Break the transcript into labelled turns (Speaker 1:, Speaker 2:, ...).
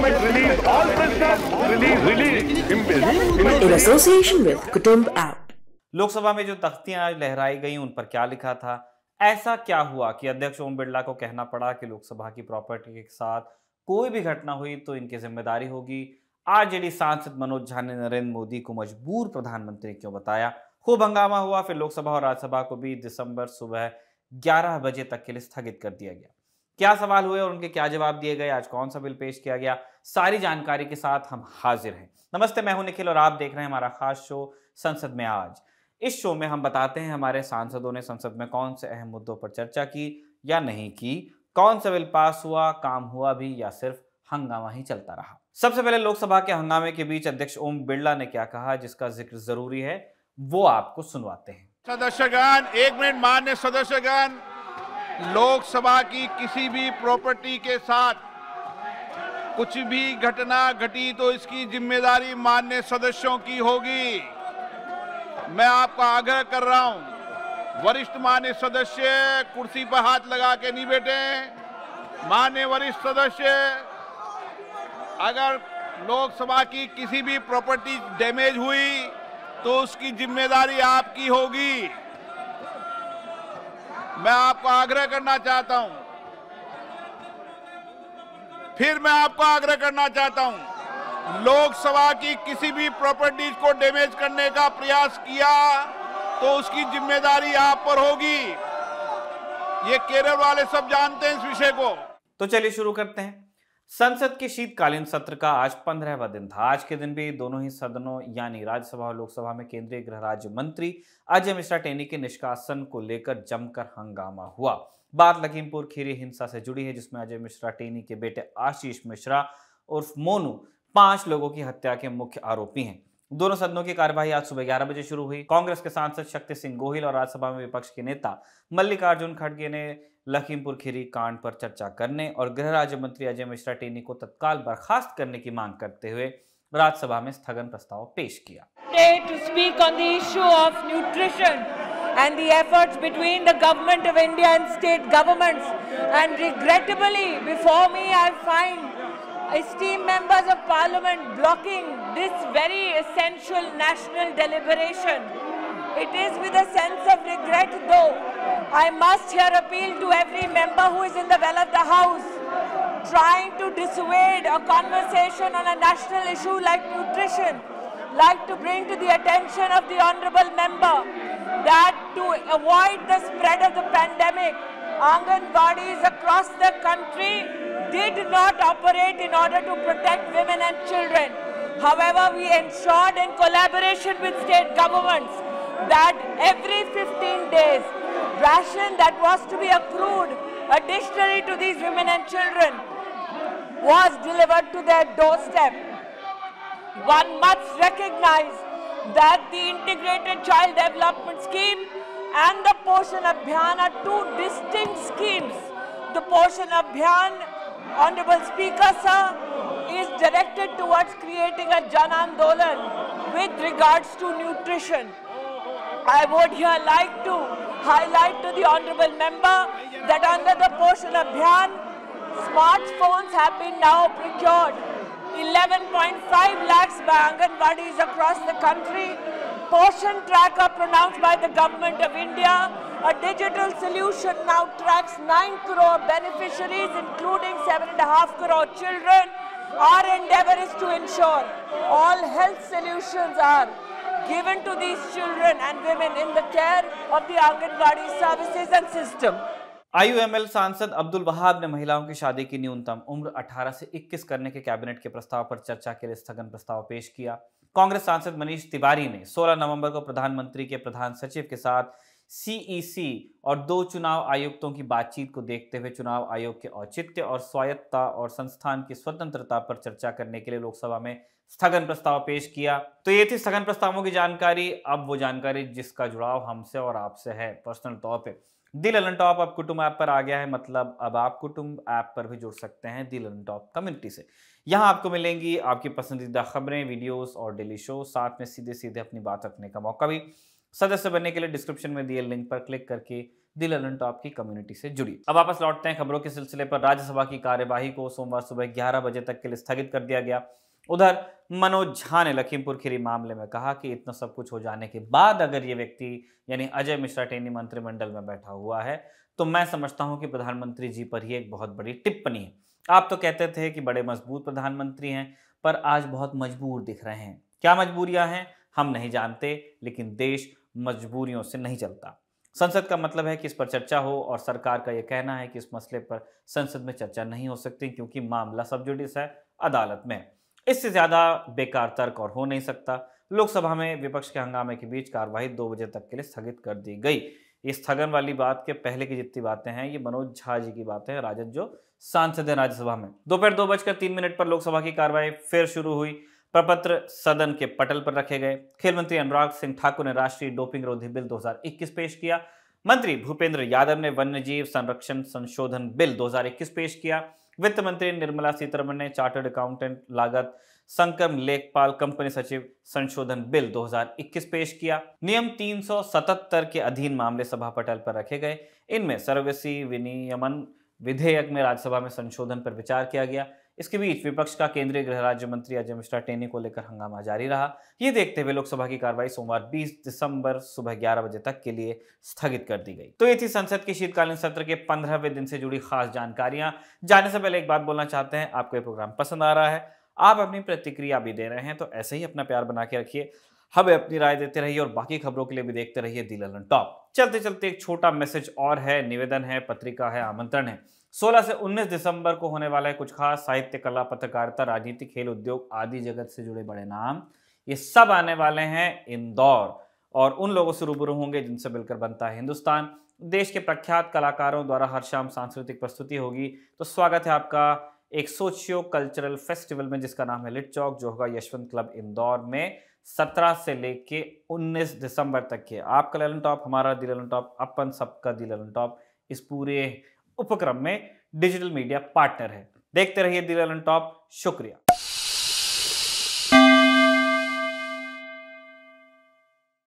Speaker 1: Government release all prisoners. Release.
Speaker 2: In association with Kutumb app.
Speaker 3: Lok Sabha में जो तख्तियां आज लहराई गई उन पर क्या लिखा था? ऐसा क्या हुआ कि अध्यक्ष ओम बिरला को कहना पड़ा कि लोकसभा की प्रॉपर्टी के साथ कोई भी घटना हुई तो इनकी जिम्मेदारी होगी? आरजेडी सांसद मनोज झा ने नरेंद्र मोदी को मजबूर प्रधानमंत्री क्यों बताया? खूब हंगामा हुआ, फिर लोकसभा और राज्यसभा को भी दिसंबर सुबह 11 बजे तक के लिए स्थगित कर दिया गया। क्या सवाल हुए और उनके क्या जवाब दिए गए? आज कौन सा बिल पेश किया गया? सारी जानकारी के साथ हम हाजिर हैं। नमस्ते, मैं हूं निखिल और आप देख रहे हैं हमारा खास शो संसद में आज। इस शो में हम बताते हैं हमारे सांसदों ने संसद में कौन से अहम मुद्दों पर चर्चा की या नहीं की, कौन सा बिल पास हुआ, काम हुआ भी या सिर्फ हंगामा ही चलता रहा। सबसे पहले लोकसभा के हंगामे के बीच अध्यक्ष ओम बिरला ने क्या कहा, जिसका जिक्र जरूरी है, वो आपको सुनवाते हैं।
Speaker 4: सदस्यगण, एक मिनट। मान्य सदस्यगण, लोकसभा की किसी भी प्रॉपर्टी के साथ कुछ भी घटना घटी तो इसकी जिम्मेदारी मान्य सदस्यों की होगी। मैं आपका आग्रह कर रहा हूं, वरिष्ठ मान्य सदस्य कुर्सी पर हाथ लगा के नहीं बैठे। मान्य वरिष्ठ सदस्य, अगर लोकसभा की किसी भी प्रॉपर्टी डैमेज हुई तो उसकी जिम्मेदारी आपकी होगी। मैं आपको आग्रह करना चाहता हूं, फिर मैं आपको आग्रह करना चाहता हूं, लोकसभा की किसी भी प्रॉपर्टीज को डैमेज करने का प्रयास किया तो उसकी जिम्मेदारी आप पर होगी। ये केरल वाले सब जानते हैं इस विषय को।
Speaker 3: तो चलिए शुरू करते हैं। संसद के शीतकालीन सत्र का आज 15वां दिन था। आज के दिन भी दोनों ही सदनों यानी राज्यसभा और लोकसभा में केंद्रीय गृह राज्य मंत्री अजय मिश्रा टेनी के निष्कासन को लेकर जमकर हंगामा हुआ। बात लखीमपुर खीरी हिंसा से जुड़ी है, जिसमें अजय मिश्रा टेनी के बेटे आशीष मिश्रा उर्फ मोनू 5 लोगों की हत्या के मुख्य आरोपी हैं। दोनों सदनों की कार्यवाही आज सुबह 11 बजे शुरू हुई। कांग्रेस के सांसद शक्ति सिंह गोहिल और राज्यसभा में विपक्ष के नेता मल्लिकार्जुन खड़गे ने लखीमपुर खीरी कांड पर चर्चा करने और गृह राज्य मंत्री अजय मिश्रा टेनी को तत्काल बर्खास्त करने की मांग करते हुए राज्यसभा में स्थगन प्रस्ताव पेश किया।
Speaker 5: To speak on the issue of nutrition and the efforts between the government of India and state governments, and regrettably before me I find esteemed members of parliament blocking this very essential national deliberation. It is with a sense of regret though I must here appeal to every member who is in the well of the house trying to dissuade a conversation on a national issue like nutrition, like to bring to the attention of the honorable member that to avoid the spread of the pandemic, Anganwadis across the country did not operate in order to protect women and children. However, we ensured in collaboration with state governments that every 15 days, ration that was to be accrued additionally to these women and children was delivered to their doorstep. One must recognize that the Integrated Child Development Scheme and the Poshan Abhiyan are two distinct schemes. The Poshan Abhiyan, Honorable Speaker Sir, is directed towards creating a Jan Andolan with regards to nutrition. I would here like to highlight to the honorable member that under the Poshan Abhiyan, smartphones have been now procured. 11.5 lakhs by Anganwadis across the country. Poshan Tracker pronounced by the Government of India. A digital solution now tracks 9 crore beneficiaries, including 7.5 crore children. Our endeavor is to ensure all health solutions are given to these children and women in the care of the Anganwadi services and system.
Speaker 3: IUML सांसद अब्दुल वहाब ने महिलाओं की शादी की न्यूनतम उम्र 18 से 21 करने के कैबिनेट के प्रस्ताव पर चर्चा के लिए स्थगन प्रस्ताव पेश किया। कांग्रेस सांसद मनीष तिवारी ने 16 नवंबर को प्रधानमंत्री के प्रधान सचिव के साथ सीईसी और 2 चुनाव आयुक्तों की बातचीत को देखते हुए चुनाव आयोग के औचित्य और स्वायत्तता और संस्थान की स्वतंत्रता पर चर्चा करने के लिए लोकसभा में स्थगन प्रस्ताव पेश किया। तो ये थी स्थगन प्रस्तावों की जानकारी। अब वो जानकारी जिसका जुड़ाव हमसे और आपसे है पर्सनल तौर पे। दी ललन टॉप अब कुटुंब ऐप पर आ गया है, मतलब अब आप कुटुंब ऐप पर भी जुड़ सकते हैं दी ललन टॉप कम्युनिटी से। यहाँ आपको मिलेंगी आपकी पसंदीदा खबरें, वीडियोस और डेली शो, साथ में सीधे सीधे अपनी बात रखने का मौका भी। सदस्य बनने के लिए डिस्क्रिप्शन में दिए लिंक पर क्लिक करके दी ललन टॉप की कम्युनिटी से जुड़िए। अब वापस लौटते हैं खबरों के सिलसिले पर। राज्यसभा की कार्यवाही को सोमवार सुबह 11 बजे तक के लिए स्थगित कर दिया गया। उधर मनोज झा ने लखीमपुर खीरी मामले में कहा कि इतना सब कुछ हो जाने के बाद अगर ये व्यक्ति यानी अजय मिश्रा टेनी मंत्रिमंडल में बैठा हुआ है तो मैं समझता हूं कि प्रधानमंत्री जी पर ही एक बहुत बड़ी टिप्पणी है। आप तो कहते थे कि बड़े मजबूत प्रधानमंत्री हैं, पर आज बहुत मजबूर दिख रहे हैं। क्या मजबूरियां हैं हम नहीं जानते, लेकिन देश मजबूरियों से नहीं चलता। संसद का मतलब है कि इस पर चर्चा हो, और सरकार का यह कहना है कि इस मसले पर संसद में चर्चा नहीं हो सकती क्योंकि मामला सब जुडिस है, अदालत में। इससे ज्यादा बेकार तर्क और हो नहीं सकता। लोकसभा में विपक्ष के हंगामे के बीच कार्यवाही 2 बजे तक के लिए स्थगित कर दी गई। इस स्थगन वाली बात के पहले की जितनी बातें हैं ये मनोज झा जी की बातें हैं, राजद जो सांसद है राज्यसभा में। दोपहर 2:03 पर लोकसभा की कार्यवाही फिर शुरू हुई। प्रपत्र सदन के पटल पर रखे गए। खेल मंत्री अनुराग सिंह ठाकुर ने राष्ट्रीय डोपिंग रोधी बिल 2021 पेश किया। मंत्री भूपेंद्र यादव ने वन्यजीव संरक्षण संशोधन बिल 2021 पेश किया। वित्त मंत्री निर्मला सीतारमण ने चार्टर्ड अकाउंटेंट लागत संकम लेखपाल कंपनी सचिव संशोधन बिल 2021 पेश किया। नियम 377 के अधीन मामले सभा पटल पर रखे गए। इनमें सर्वसी विनियमन विधेयक में राज्यसभा में संशोधन पर विचार किया गया। इसके बीच विपक्ष का केंद्रीय गृह राज्य मंत्री अजय मिश्रा टेनी को लेकर हंगामा जारी रहा। ये देखते हुए लोकसभा की कार्रवाई सोमवार 20 दिसंबर सुबह 11 बजे तक के लिए स्थगित कर दी गई। तो ये थी संसद के शीतकालीन सत्र के 15वें दिन से जुड़ी खास जानकारियां। जाने से पहले एक बात बोलना चाहते हैं, आपको ये प्रोग्राम पसंद आ रहा है, आप अपनी प्रतिक्रिया भी दे रहे हैं, तो ऐसे ही अपना प्यार बना के रखिए, हमें अपनी राय देते रहिए और बाकी खबरों के लिए भी देखते रहिए दी ललन टॉप। चलते चलते एक छोटा मैसेज और है, निवेदन है, पत्रिका है, आमंत्रण है। 16 से 19 दिसंबर को होने वाला है कुछ खास साहित्य, कला, पत्रकारिता, राजनीति, खेल, उद्योग आदि जगत से जुड़े बड़े नाम, ये सब आने वाले हैं इंदौर, और उन लोगों से रूबरू होंगे जिनसे मिलकर बनता है हिंदुस्तान। देश के प्रख्यात कलाकारों द्वारा हर शाम सांस्कृतिक प्रस्तुति होगी। तो स्वागत है आपका एक सोशियो कल्चरल फेस्टिवल में जिसका नाम है लिट चौक, जो होगा यशवंत क्लब इंदौर में 17 से लेके 19 दिसंबर तक के। आपका ललन टॉप, हमारा दी ललन टॉप, अपन सबका दी ललन टॉप इस पूरे उपक्रम में डिजिटल मीडिया पार्टनर है। देखते रहिए दी ललन टॉप। शुक्रिया।